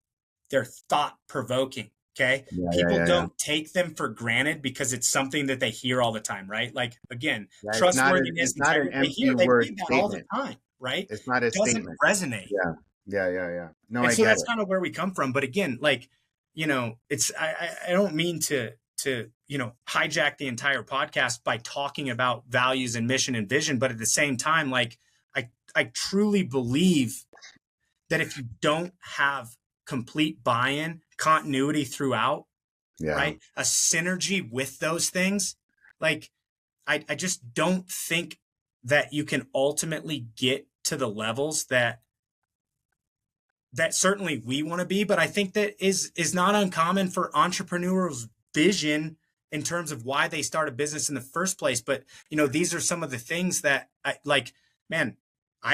they're thought provoking. Okay. People don't take them for granted because it's something that they hear all the time, right? Like, again, trustworthiness, it's not an empty they word read that statement all the time, right? It's not a it doesn't statement. resonate. Yeah. No, and I so get that's it. kind of where we come from. But again, like, you know, it's, I don't mean to, you know, hijack the entire podcast by talking about values and mission and vision. But at the same time, like, I truly believe that if you don't have complete buy-in, continuity throughout, right, a synergy with those things, like, I just don't think that you can ultimately get to the levels that certainly we want to be. But I think that is not uncommon for entrepreneurs' vision in terms of why they start a business in the first place. But, you know, these are some of the things that I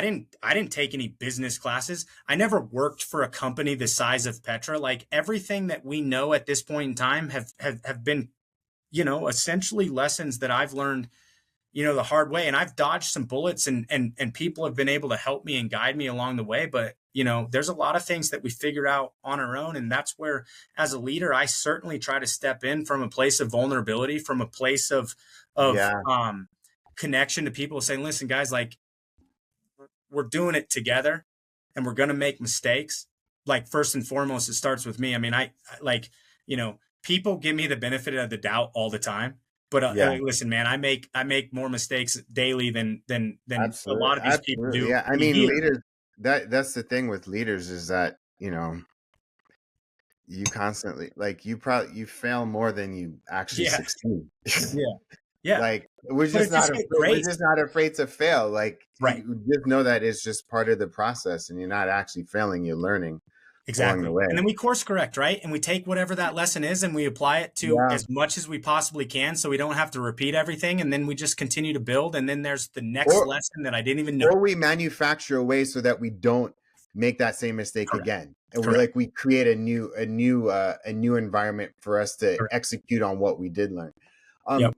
didn't take any business classes. I never worked for a company the size of Petra. Like, everything that we know at this point in time have been, you know, essentially lessons that I've learned, you know, the hard way. And I've dodged some bullets, and people have been able to help me and guide me along the way. But, you know, there's a lot of things that we figured out on our own. And that's where, as a leader, I certainly try to step in from a place of vulnerability, from a place of connection to people, saying, listen, guys, like, we're doing it together and we're going to make mistakes. Like, first and foremost, it starts with me. I mean, I like, you know, people give me the benefit of the doubt all the time, but listen, man, I make more mistakes daily than a lot of these people do. Yeah. I mean, leaders, that's the thing with leaders, is that, you know, you constantly, like, you fail more than you actually succeed. Yeah. Like, we're just not afraid to fail. Like, you just know that it's just part of the process, and you're not actually failing, you're learning along the way. And then we course correct, right? And we take whatever that lesson is and we apply it to as much as we possibly can, so we don't have to repeat everything. And then we just continue to build. And then there's the next lesson that I didn't even know. Or we manufacture a way so that we don't make that same mistake again. And we create a new environment for us to execute on what we did learn.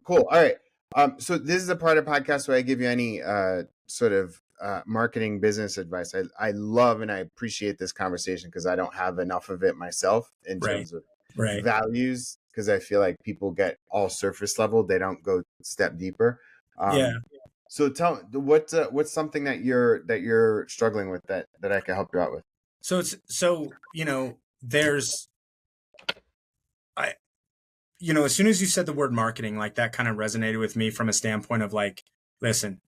Cool. All right. So this is a part of the podcast where I give you any sort of marketing business advice. I love and I appreciate this conversation because I don't have enough of it myself in terms of values, because I feel like people get all surface level. They don't go step deeper. So tell me, what's something that you're struggling with that I can help you out with? So you know, you know, as soon as you said the word marketing, like, that kind of resonated with me from a standpoint of, like, listen,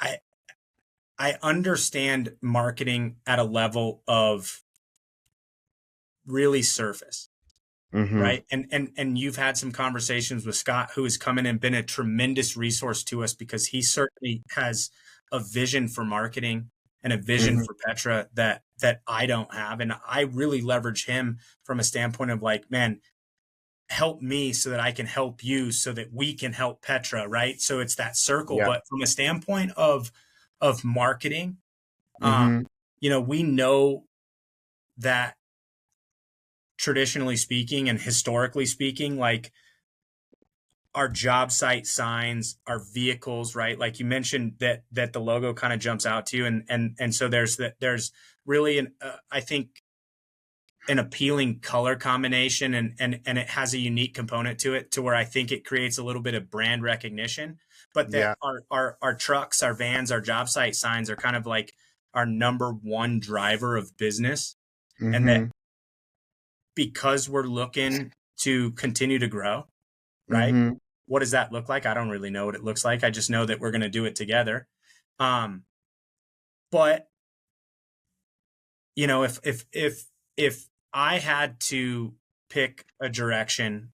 I understand marketing at a level of really surface, right? And you've had some conversations with Scott, who has come in and been a tremendous resource to us, because he certainly has a vision for marketing and a vision for Petra that I don't have. And I really leverage him from a standpoint of, like, man, help me so that I can help you so that we can help Petra, right? So it's that circle. But from a standpoint of marketing, you know, we know that traditionally speaking and historically speaking, like, our job site signs, our vehicles, right? Like you mentioned that the logo kind of jumps out to you. And so there's really I think, an appealing color combination, and it has a unique component to it, to where I think it creates a little bit of brand recognition. But that our trucks, our vans, our job site signs are kind of like our number one driver of business. And that because we're looking to continue to grow, right? What does that look like? I don't really know what it looks like. I just know that we're going to do it together. But, you know, if I had to pick a direction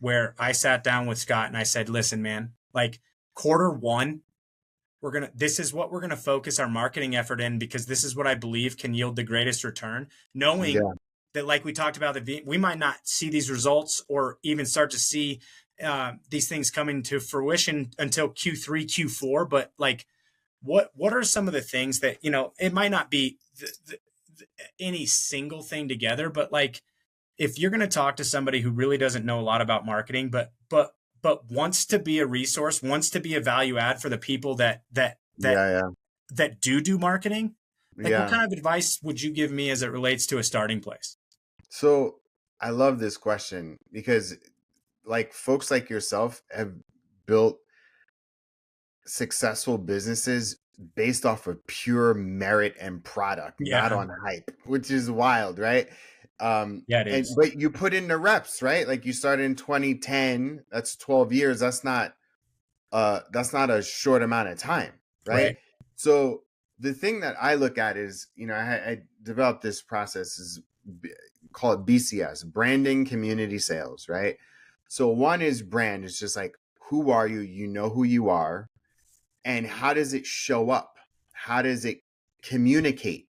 where I sat down with Scott and I said, listen, man, like, quarter one, this is what we're going to focus our marketing effort in, because this is what I believe can yield the greatest return, knowing that, like we talked about, that we might not see these results or even start to see these things coming to fruition until Q3, Q4. But like, what are some of the things that, it might not be any single thing together, but like, if you're going to talk to somebody who really doesn't know a lot about marketing, but wants to be a resource, wants to be a value add for the people that do marketing, like what kind of advice would you give me as it relates to a starting place? So I love this question, because like folks like yourself have built successful businesses based off of pure merit and product, not on hype, which is wild, right? It is. But you put in the reps, right? Like you started in 2010, that's 12 years. That's not a short amount of time, right? So the thing that I look at is, I developed this process, is call it BCS, branding, community, sales, right? So one is brand. It's just like, who are you? You know who you are. And how does it show up? How does it communicate?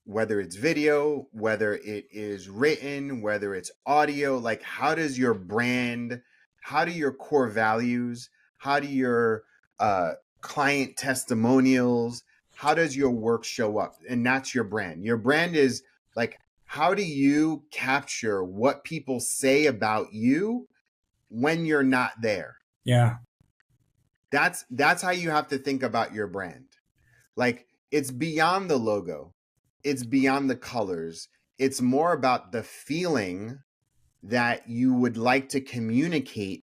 Whether it's video, whether it is written, whether it's audio, like how does your brand, how do your core values, how do your client testimonials, how does your work show up? And that's your brand. Your brand is like, how do you capture what people say about you when you're not there? Yeah. That's how you have to think about your brand. Like, it's beyond the logo. It's beyond the colors. It's more about the feeling that you would like to communicate.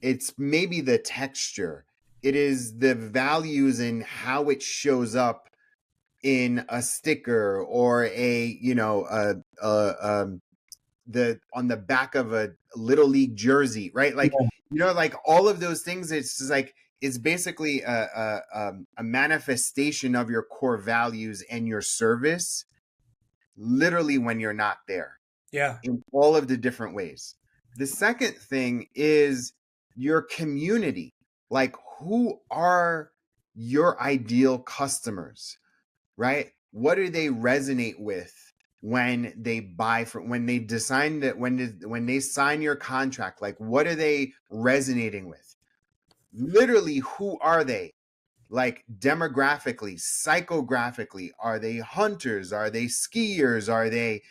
It's maybe the texture. It is the values and how it shows up in a sticker or on the back of a Little League jersey, right? Like, like all of those things. It's just like, it's basically a manifestation of your core values and your service, literally when you're not there. Yeah. In all of the different ways. The second thing is your community. Like, who are your ideal customers, right? What do they resonate with when they buy when they decide that when they sign your contract? Like, what are they resonating with? Literally, who are they? Like, demographically, psychographically, are they hunters? Are they skiers? Are they,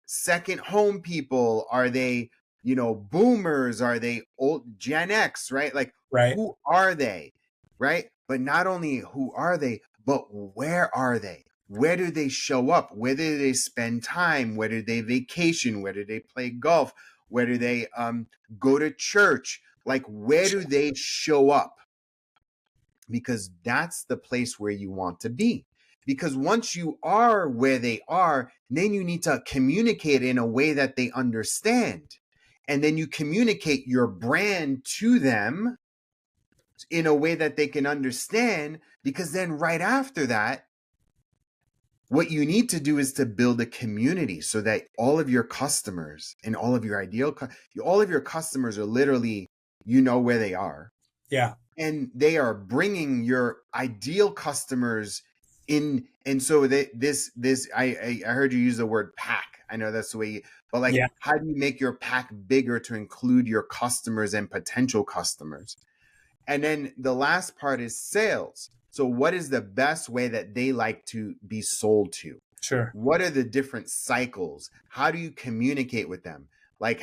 second home people? Are they, boomers? Are they old Gen X, right? Like, who are they, right? But not only who are they, but where are they? Where do they show up? Where do they spend time? Where do they vacation? Where do they play golf? Where do they go to church? Like, where do they show up? Because that's the place where you want to be. Because once you are where they are, then you need to communicate in a way that they understand. And then you communicate your brand to them in a way that they can understand. Because then right after that, what you need to do is to build a community so that all of your customers and all of your all of your customers are literally, where they are. Yeah. And they are bringing your ideal customers in. And so I heard you use the word pack. I know that's the way but like, how do you make your pack bigger to include your customers and potential customers? And then the last part is sales. So what is the best way that they like to be sold to? Sure. What are the different cycles? How do you communicate with them? Like,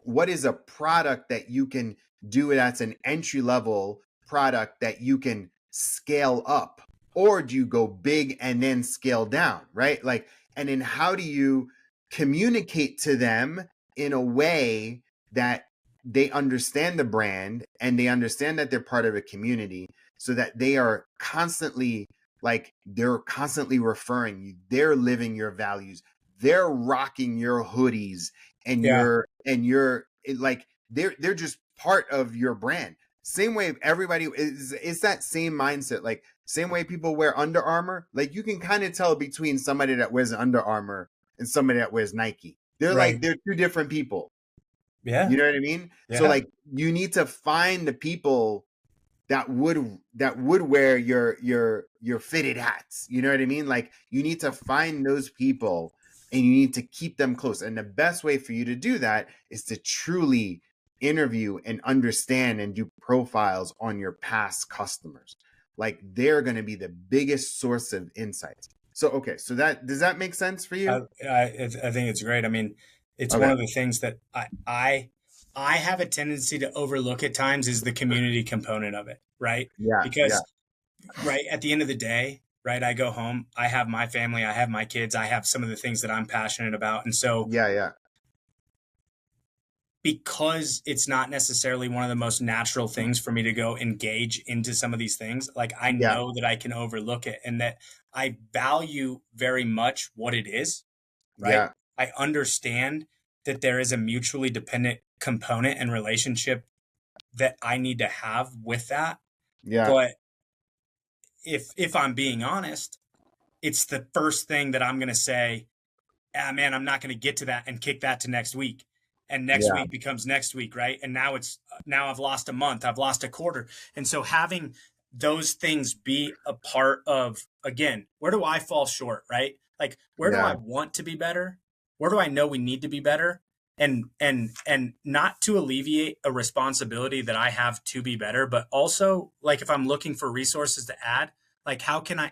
what is a product that you can do that's an entry level product that you can scale up? Or do you go big and then scale down, right? Like, and then how do you communicate to them in a way that they understand the brand and they understand that they're part of a community, so that they are constantly referring you. They're living your values. They're rocking your hoodies and they're just part of your brand. Same way everybody is that same mindset. Like, same way people wear Under Armour. Like, you can kind of tell between somebody that wears Under Armour and somebody that wears Nike. They're like, they're two different people. Yeah. You know what I mean? Yeah. So like, you need to find the people that would wear your fitted hats. You know what I mean? Like, you need to find those people and you need to keep them close. And the best way for you to do that is to truly interview and understand and do profiles on your past customers. Like, they're going to be the biggest source of insights. So, okay. So does that make sense for you? I think it's great. I mean, it's one of the things that I have a tendency to overlook at times is the community component of it. Right. Yeah. Because right at the end of the day, right, I go home, I have my family, I have my kids, I have some of the things that I'm passionate about. And so because it's not necessarily one of the most natural things for me to go engage into some of these things, like I know that I can overlook it and that I value very much what it is, right? Yeah. I understand that there is a mutually dependent component and relationship that I need to have with that. Yeah. But if I'm being honest, it's the first thing that I'm going to say, man, I'm not going to get to that and kick that to next week. And next week becomes next week, right? And now I've lost a month, I've lost a quarter. And so having those things be a part of, again, where do I fall short, right? Like, where do I want to be better? Where do I know we need to be better? And not to alleviate a responsibility that I have to be better, but also, like, if I'm looking for resources to add, like, how can I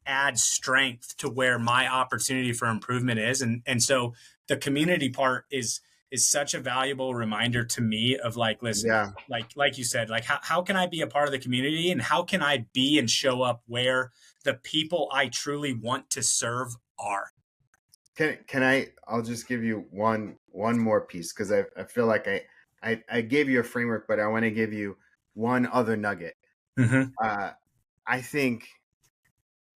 add strength to where my opportunity for improvement is? And so the community part is such a valuable reminder to me of, like, listen, like you said, like, how can I be a part of the community, and how can I be and show up where the people I truly want to serve are? I'll just give you one more piece, because I feel like I gave you a framework, but I want to give you one other nugget. Mm-hmm. I think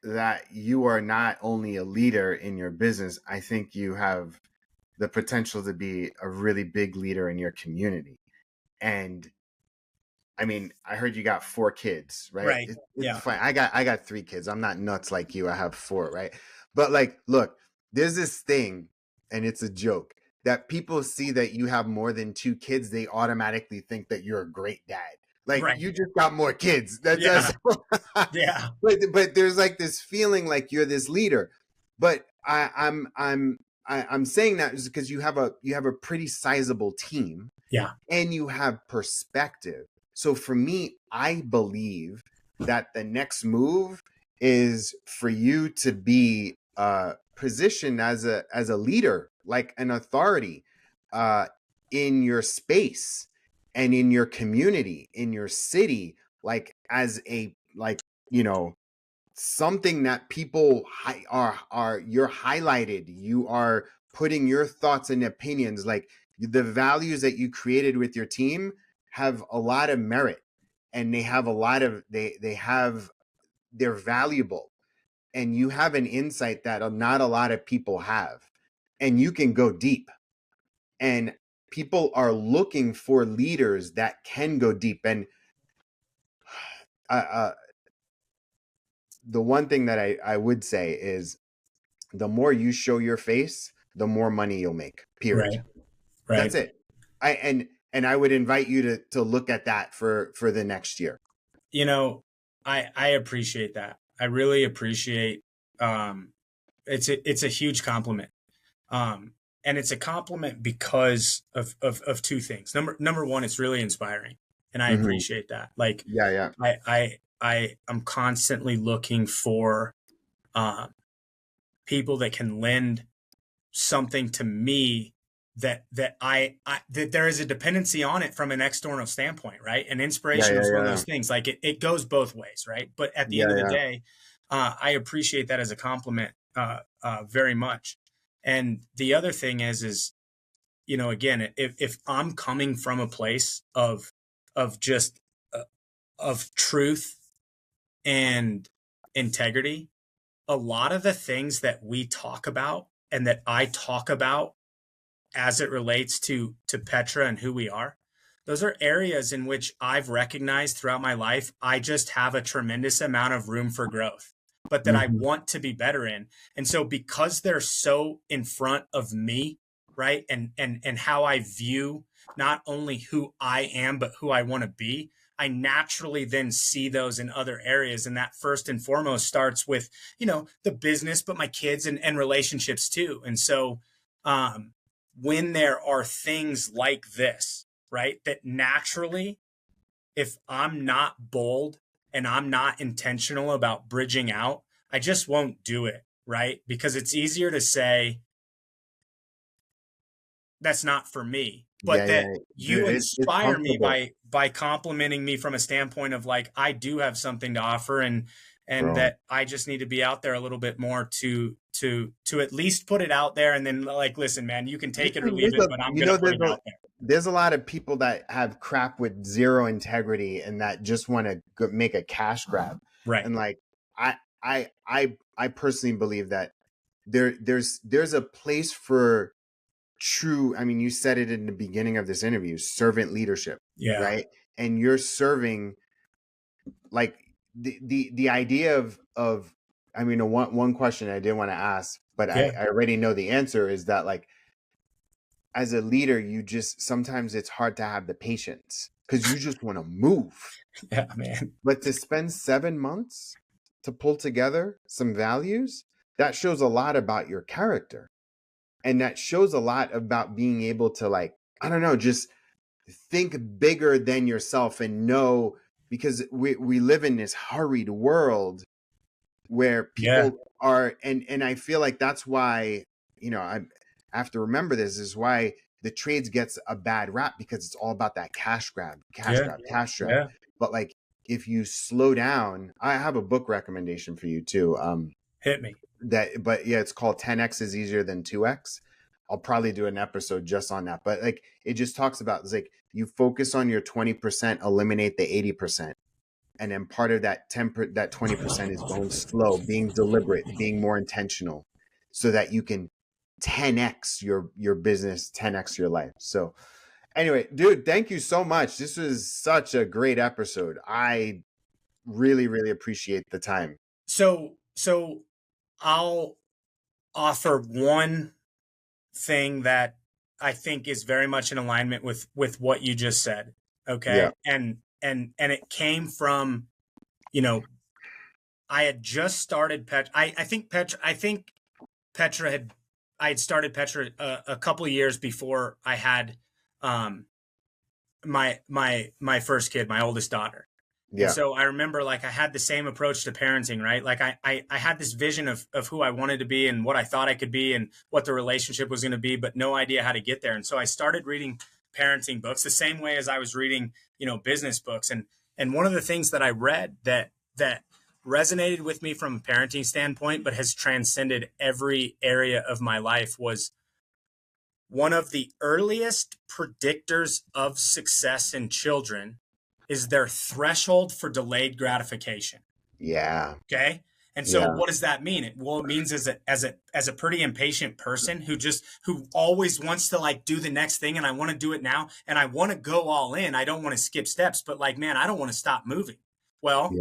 that you are not only a leader in your business, I think you have the potential to be a really big leader in your community. And I mean, I heard you got 4 kids, right? Right. It's fine. I got 3 kids. I'm not nuts like you. I have 4, right? But, like, look, there's this thing, and it's a joke, that people see that you have more than 2 kids, they automatically think that you're a great dad. Like, you just got more kids. But there's, like, this feeling like you're this leader. But I'm saying that is because you have a pretty sizable team. Yeah. And you have perspective. So for me, I believe that the next move is for you to be positioned as a leader, like an authority in your space and in your community, in your city, like, as a, like, you know, something that people are you're highlighted, you are putting your thoughts and opinions, like, the values that you created with your team have a lot of merit, and they have a lot of they're valuable, and you have an insight that not a lot of people have, and you can go deep, and people are looking for leaders that can go deep. And the one thing that I would say is, the more you show your face, the more money you'll make, period. Right. That's it. And I would invite you to look at that for the next year. You know, I appreciate that. I really appreciate, it's a huge compliment. And it's a compliment because of 2 things. Number one, it's really inspiring, and I appreciate that. Like, I'm constantly looking for people that can lend something to me that there is a dependency on it from an external standpoint, right? And inspiration is one of those things. Like, it goes both ways, right? But at the end of the day, I appreciate that as a compliment very much. And the other thing is, you know, again, if I'm coming from a place of just of truth and integrity, a lot of the things that we talk about and that I talk about as it relates to Petra and who we are, those are areas in which I've recognized throughout my life I just have a tremendous amount of room for growth, but that I want to be better in. And so because they're so in front of me, right, and how I view not only who I am, but who I want to be, I naturally then see those in other areas. And that first and foremost starts with, the business, but my kids and relationships too. And so when there are things like this, right, that naturally, if I'm not bold and I'm not intentional about bridging out, I just won't do it, right? Because it's easier to say, that's not for me, but you inspire me by complimenting me from a standpoint of like, I do have something to offer, and that I just need to be out there a little bit more to at least put it out there. And then like, listen, man, you can take it or leave it, but I'm going to put it out there. There's a lot of people that have crap with zero integrity and that just want to make a cash grab. Right. And like, I personally believe that there's a place for true, I mean, you said it in the beginning of this interview, servant leadership. Yeah. Right. And you're serving, like the idea of, I mean, one question I did want to ask, but I already know the answer, is that like, as a leader, sometimes it's hard to have the patience because you just want to move. Yeah, man. But to spend 7 months to pull together some values, that shows a lot about your character. And that shows a lot about being able to, like, I don't know, just think bigger than yourself and know, because we live in this hurried world where people are, and I feel like that's why, I have to remember this is why the trades gets a bad rap, because it's all about that cash grab. Yeah. But like, if you slow down, I have a book recommendation for you too. Hit me. It's called 10X is Easier Than 2X. I'll probably do an episode just on that. But like, it just talks about, it's like, you focus on your 20%, eliminate the 80%. And then part of that 20% is going slow, being deliberate, being more intentional, so that you can 10X your business, 10X your life. So anyway, dude, thank you so much. This was such a great episode. I really, really appreciate the time. So I'll offer one thing that I think is very much in alignment with what you just said. Okay. Yeah. And it came from, I had just started Petra. I think Petra I had started Petra a couple of years before I had my first kid, my oldest daughter. Yeah. And so I remember, like, I had the same approach to parenting, right? Like I had this vision of who I wanted to be and what I thought I could be and what the relationship was going to be, but no idea how to get there. And so I started reading parenting books the same way as I was reading, business books. And one of the things that I read that resonated with me from a parenting standpoint, but has transcended every area of my life, was one of the earliest predictors of success in children is their threshold for delayed gratification. Yeah. Okay. And so what does that mean? It means as a pretty impatient person who always wants to like do the next thing, and I want to do it now, and I want to go all in. I don't want to skip steps, but like, man, I don't want to stop moving. Well,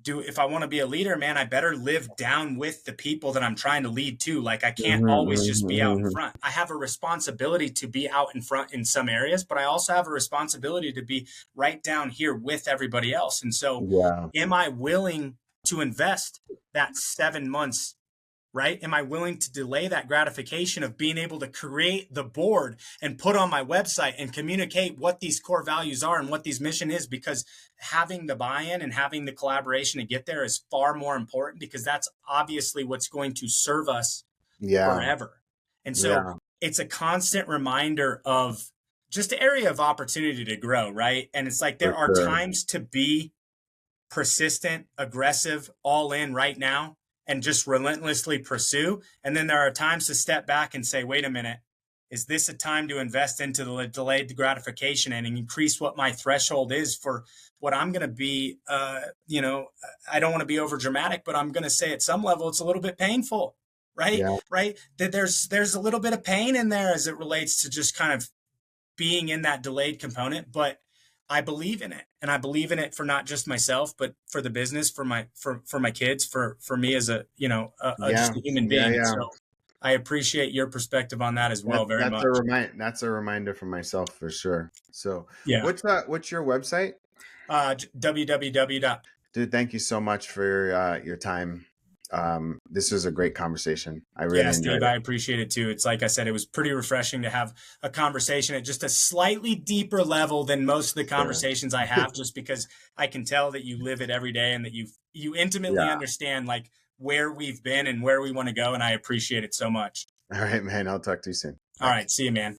if I want to be a leader, man, I better live down with the people that I'm trying to lead to. Like, I can't always just be out in front. I have a responsibility to be out in front in some areas, but I also have a responsibility to be right down here with everybody else. And so am I willing to invest that 7 months, right? Am I willing to delay that gratification of being able to create the board and put on my website and communicate what these core values are and what these mission is? Because having the buy-in and having the collaboration to get there is far more important, because that's obviously what's going to serve us forever. And so it's a constant reminder of just an area of opportunity to grow, right? And it's like, there are times to be persistent, aggressive, all in right now, and just relentlessly pursue. And then there are times to step back and say, wait a minute, is this a time to invest into the delayed gratification and increase what my threshold is for what I'm going to be? I don't want to be over dramatic, but I'm going to say at some level, it's a little bit painful, right? Yeah. Right. That there's a little bit of pain in there as it relates to just kind of being in that delayed component, but I believe in it, and I believe in it for not just myself, but for the business, for my kids, for me as a just a human being. Yeah. So I appreciate your perspective on that as well. Very much. That's a reminder for myself for sure. So what's your website? www. Dude, thank you so much for your time. This was a great conversation. I really enjoyed it. I appreciate it too. It's like I said, it was pretty refreshing to have a conversation at just a slightly deeper level than most of the conversations I have, just because I can tell that you live it every day and that you intimately understand like where we've been and where we want to go. And I appreciate it so much. All right, man. I'll talk to you soon. All right. See you, man.